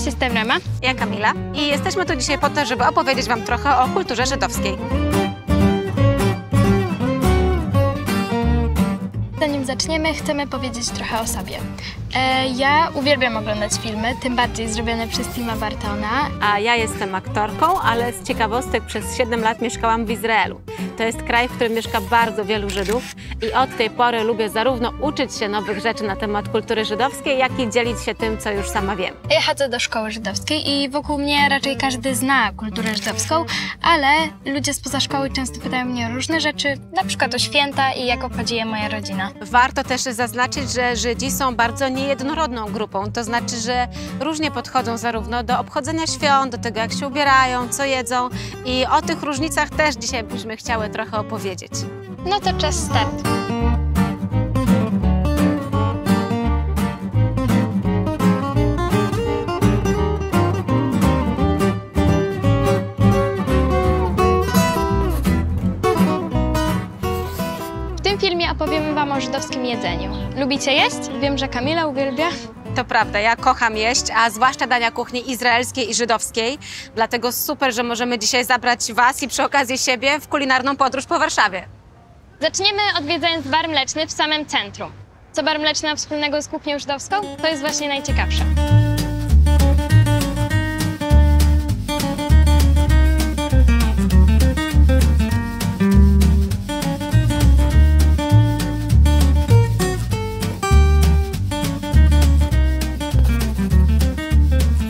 Cześć, jestem Rema. Ja Kamila i jesteśmy tu dzisiaj po to, żeby opowiedzieć Wam trochę o kulturze żydowskiej. Zanim zaczniemy, chcemy powiedzieć trochę o sobie. Ja uwielbiam oglądać filmy, tym bardziej zrobione przez Tima Bartona. A ja jestem aktorką, ale z ciekawostek przez 7 lat mieszkałam w Izraelu. To jest kraj, w którym mieszka bardzo wielu Żydów i od tej pory lubię zarówno uczyć się nowych rzeczy na temat kultury żydowskiej, jak i dzielić się tym, co już sama wiem. Ja chodzę do szkoły żydowskiej i wokół mnie raczej każdy zna kulturę żydowską, ale ludzie spoza szkoły często pytają mnie o różne rzeczy, na przykład o święta i jak obchodzi je moja rodzina. Warto też zaznaczyć, że Żydzi są bardzo niejednorodną grupą, to znaczy, że różnie podchodzą zarówno do obchodzenia świąt, do tego, jak się ubierają, co jedzą i o tych różnicach też dzisiaj byśmy chciały trochę opowiedzieć. No to czas start. W tym filmie opowiemy Wam o żydowskim jedzeniu. Lubicie jeść? Wiem, że Kamila uwielbia. To prawda, ja kocham jeść, a zwłaszcza dania kuchni izraelskiej i żydowskiej. Dlatego super, że możemy dzisiaj zabrać Was i przy okazji siebie w kulinarną podróż po Warszawie. Zaczniemy odwiedzając bar mleczny w samym centrum. Co bar mleczny ma wspólnego z kuchnią żydowską? To jest właśnie najciekawsze.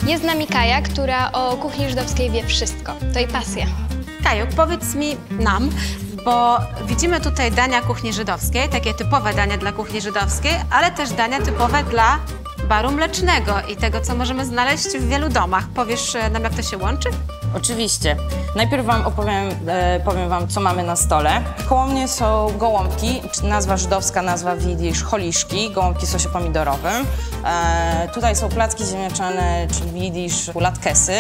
Jest z nami Kaja, która o kuchni żydowskiej wie wszystko. To jej pasja. Kaju, powiedz mi nam, bo widzimy tutaj dania kuchni żydowskiej, takie typowe dania dla kuchni żydowskiej, ale też dania typowe dla baru mlecznego i tego, co możemy znaleźć w wielu domach. Powiesz nam, jak to się łączy? Oczywiście. Najpierw powiem wam, co mamy na stole. Koło mnie są gołąbki, nazwa żydowska, nazwa w jidysz holiszki, gołąbki w sosie pomidorowym. Tutaj są placki ziemniaczane, czyli w jidysz latkesy.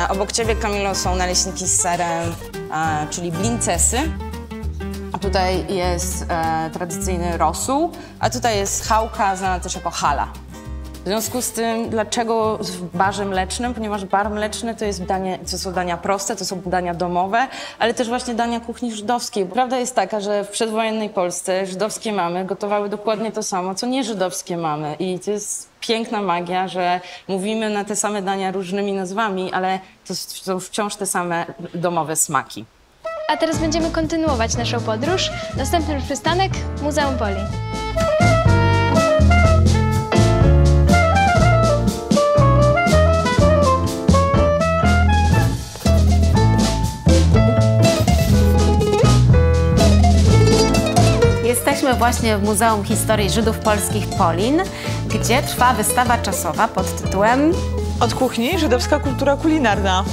Obok ciebie, Kamilo, są naleśniki z serem, czyli blincesy. A tutaj jest tradycyjny rosół, a tutaj jest chałka, znana też jako chala. W związku z tym, dlaczego w barze mlecznym? Ponieważ bar mleczny to są dania proste, to są dania domowe, ale też właśnie dania kuchni żydowskiej. Prawda jest taka, że w przedwojennej Polsce żydowskie mamy gotowały dokładnie to samo, co nieżydowskie mamy. I to jest piękna magia, że mówimy na te same dania różnymi nazwami, ale to są wciąż te same domowe smaki. A teraz będziemy kontynuować naszą podróż. Następny przystanek – Muzeum Woli. Jesteśmy właśnie w Muzeum Historii Żydów Polskich Polin, gdzie trwa wystawa czasowa pod tytułem Od kuchni żydowska kultura kulinarna.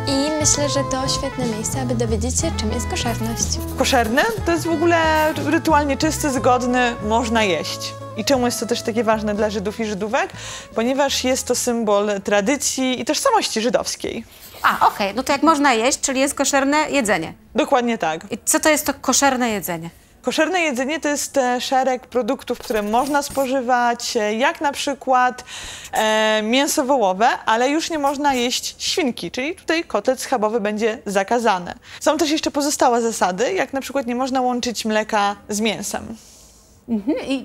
I myślę, że to świetne miejsce, aby dowiedzieć się, czym jest koszerność. Koszerny to jest w ogóle rytualnie czysty, zgodny, można jeść. I czemu jest to też takie ważne dla Żydów i Żydówek? Ponieważ jest to symbol tradycji i tożsamości żydowskiej. Okej, no to jak można jeść, czyli jest koszerne jedzenie. Dokładnie tak. I co to jest to koszerne jedzenie? Koszerne jedzenie to jest szereg produktów, które można spożywać, jak na przykład mięso wołowe, ale już nie można jeść świnki, czyli tutaj kotlet schabowy będzie zakazany. Są też jeszcze pozostałe zasady, jak na przykład nie można łączyć mleka z mięsem.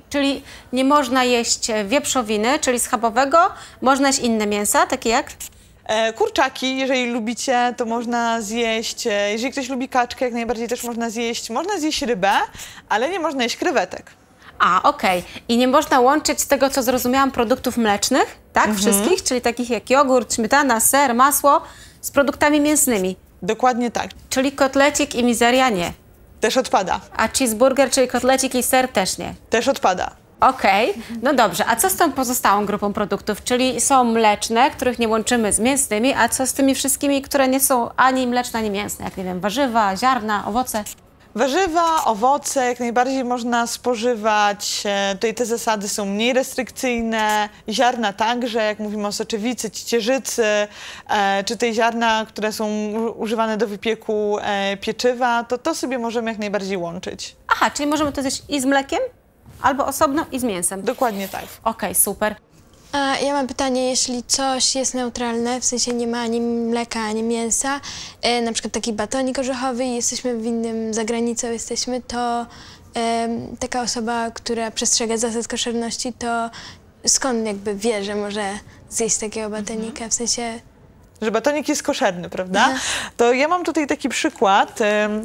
Czyli nie można jeść wieprzowiny, czyli schabowego, można jeść inne mięsa, takie jak? Kurczaki, jeżeli lubicie, to można zjeść. Jeżeli ktoś lubi kaczkę, jak najbardziej też można zjeść. Można zjeść rybę, ale nie można jeść krewetek. Okej. I nie można łączyć z tego, co zrozumiałam, produktów mlecznych, tak? Wszystkich, czyli takich jak jogurt, śmietana, ser, masło, z produktami mięsnymi. Dokładnie tak. Czyli kotlecik i mizeria nie. Też odpada. A cheeseburger, czyli kotlecik i ser też nie. Też odpada. Okej, no dobrze. A co z tą pozostałą grupą produktów? Czyli są mleczne, których nie łączymy z mięsnymi, a co z tymi wszystkimi, które nie są ani mleczne, ani mięsne? Jak nie wiem, warzywa, ziarna, owoce? Warzywa, owoce jak najbardziej można spożywać. Tutaj te zasady są mniej restrykcyjne. Ziarna także, jak mówimy o soczewicy, ciecierzycy, czy te ziarna, które są używane do wypieku pieczywa, to sobie możemy jak najbardziej łączyć. Czyli możemy to zjeść i z mlekiem, albo osobno, i z mięsem. Dokładnie tak. Okej, super. A ja mam pytanie, jeśli coś jest neutralne, w sensie nie ma ani mleka, ani mięsa, na przykład taki batonik orzechowy i jesteśmy w innym, za granicą jesteśmy, to taka osoba, która przestrzega zasad koszerności, to skąd jakby wie, że może zjeść takiego batonika, w sensie... Że batonik jest koszerny, prawda? To ja mam tutaj taki przykład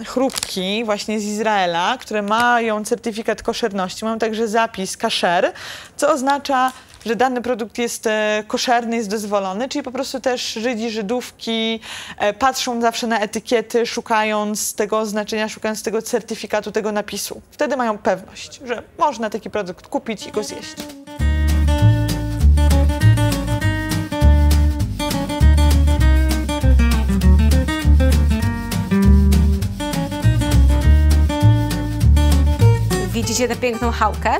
chrupki właśnie z Izraela, które mają certyfikat koszerności. Mam także zapis kasher, co oznacza, że dany produkt jest koszerny, jest dozwolony, czyli po prostu też Żydzi, Żydówki patrzą zawsze na etykiety, szukając tego oznaczenia, szukając tego certyfikatu, tego napisu. Wtedy mają pewność, że można taki produkt kupić i go zjeść. Widzicie tę piękną chałkę?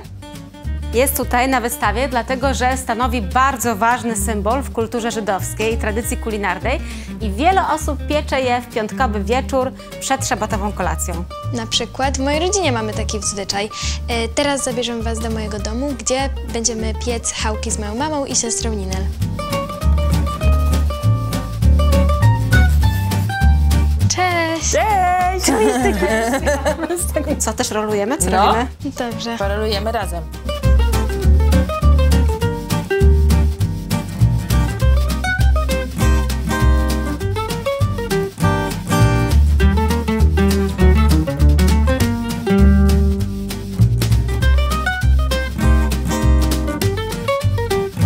Jest tutaj na wystawie, dlatego że stanowi bardzo ważny symbol w kulturze żydowskiej i tradycji kulinarnej i wiele osób piecze je w piątkowy wieczór przed szabatową kolacją. Na przykład w mojej rodzinie mamy taki zwyczaj. Teraz zabierzemy was do mojego domu, gdzie będziemy piec chałki z moją mamą i siostrą Ninel. Cześć! Cześć! Co też rolujemy? Co No. robimy? Dobrze. Paralujemy razem.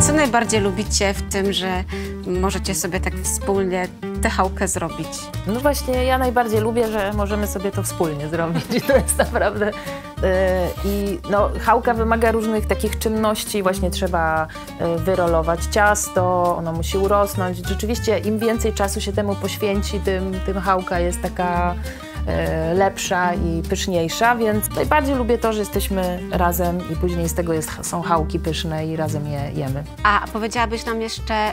Co najbardziej lubicie w tym, że możecie sobie tak wspólnie tę chałkę zrobić? No właśnie, ja najbardziej lubię, że możemy sobie to wspólnie zrobić i to jest naprawdę... I no, chałka wymaga różnych takich czynności, właśnie trzeba wyrolować ciasto, ono musi urosnąć. Rzeczywiście im więcej czasu się temu poświęci, tym chałka jest taka lepsza i pyszniejsza, więc najbardziej lubię to, że jesteśmy razem i później z tego są chałki pyszne i razem je jemy. A powiedziałabyś nam jeszcze,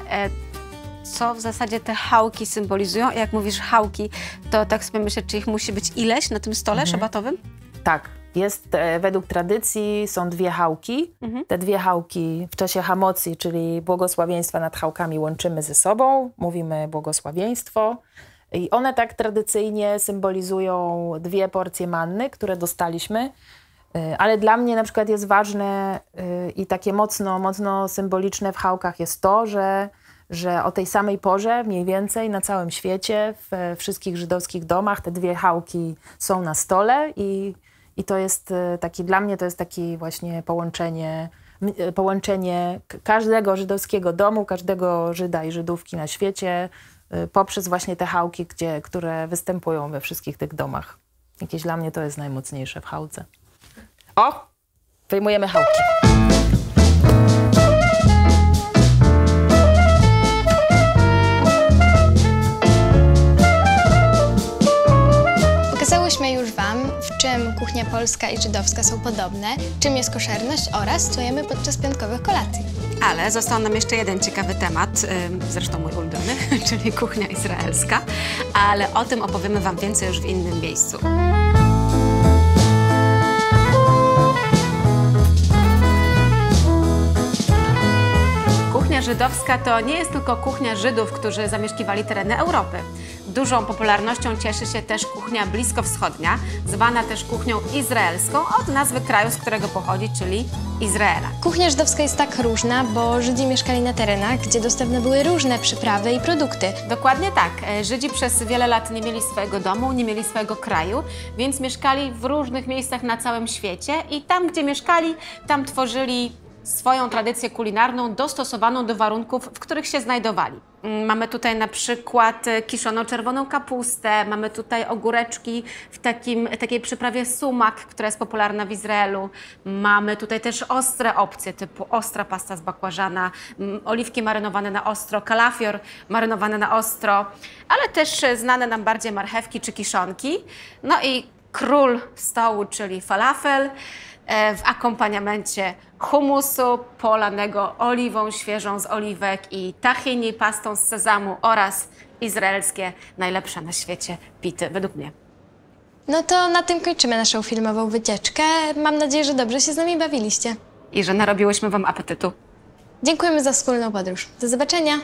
co w zasadzie te chałki symbolizują? Jak mówisz chałki, to tak sobie myślę, czy ich musi być ileś na tym stole szabatowym? Tak, jest według tradycji są dwie chałki. Te dwie chałki w czasie hamocji, czyli błogosławieństwa nad chałkami, łączymy ze sobą, mówimy błogosławieństwo. I one tak tradycyjnie symbolizują dwie porcje manny, które dostaliśmy. Ale dla mnie na przykład jest ważne i takie mocno symboliczne w chałkach jest to, że o tej samej porze mniej więcej na całym świecie, w wszystkich żydowskich domach te dwie chałki są na stole i to jest taki, dla mnie to jest takie właśnie połączenie każdego żydowskiego domu, każdego Żyda i Żydówki na świecie poprzez właśnie te chałki, które występują we wszystkich tych domach. Jakieś dla mnie to jest najmocniejsze w chałce. O! Wyjmujemy chałki. Pokazałyśmy już wam, w czym kuchnia polska i żydowska są podobne, czym jest koszerność oraz co jemy podczas piątkowych kolacji. Ale został nam jeszcze jeden ciekawy temat, zresztą mój ulubiony, czyli kuchnia izraelska, ale o tym opowiemy wam więcej już w innym miejscu. Kuchnia żydowska to nie jest tylko kuchnia Żydów, którzy zamieszkiwali tereny Europy. Dużą popularnością cieszy się też kuchnia bliskowschodnia, zwana też kuchnią izraelską od nazwy kraju, z którego pochodzi, czyli Izraela. Kuchnia żydowska jest tak różna, bo Żydzi mieszkali na terenach, gdzie dostępne były różne przyprawy i produkty. Dokładnie tak. Żydzi przez wiele lat nie mieli swojego domu, nie mieli swojego kraju, więc mieszkali w różnych miejscach na całym świecie i tam, gdzie mieszkali, tam tworzyli swoją tradycję kulinarną dostosowaną do warunków, w których się znajdowali. Mamy tutaj na przykład kiszoną czerwoną kapustę, mamy tutaj ogóreczki w takiej przyprawie sumak, która jest popularna w Izraelu. Mamy tutaj też ostre opcje typu ostra pasta z bakłażana, oliwki marynowane na ostro, kalafior marynowany na ostro, ale też znane nam bardziej marchewki czy kiszonki. No i król stołu, czyli falafel, w akompaniamencie humusu polanego oliwą świeżą z oliwek i tahini, pastą z sezamu oraz izraelskie, najlepsze na świecie pity, według mnie. No to na tym kończymy naszą filmową wycieczkę. Mam nadzieję, że dobrze się z nami bawiliście. I że narobiłyśmy wam apetytu. Dziękujemy za wspólną podróż. Do zobaczenia!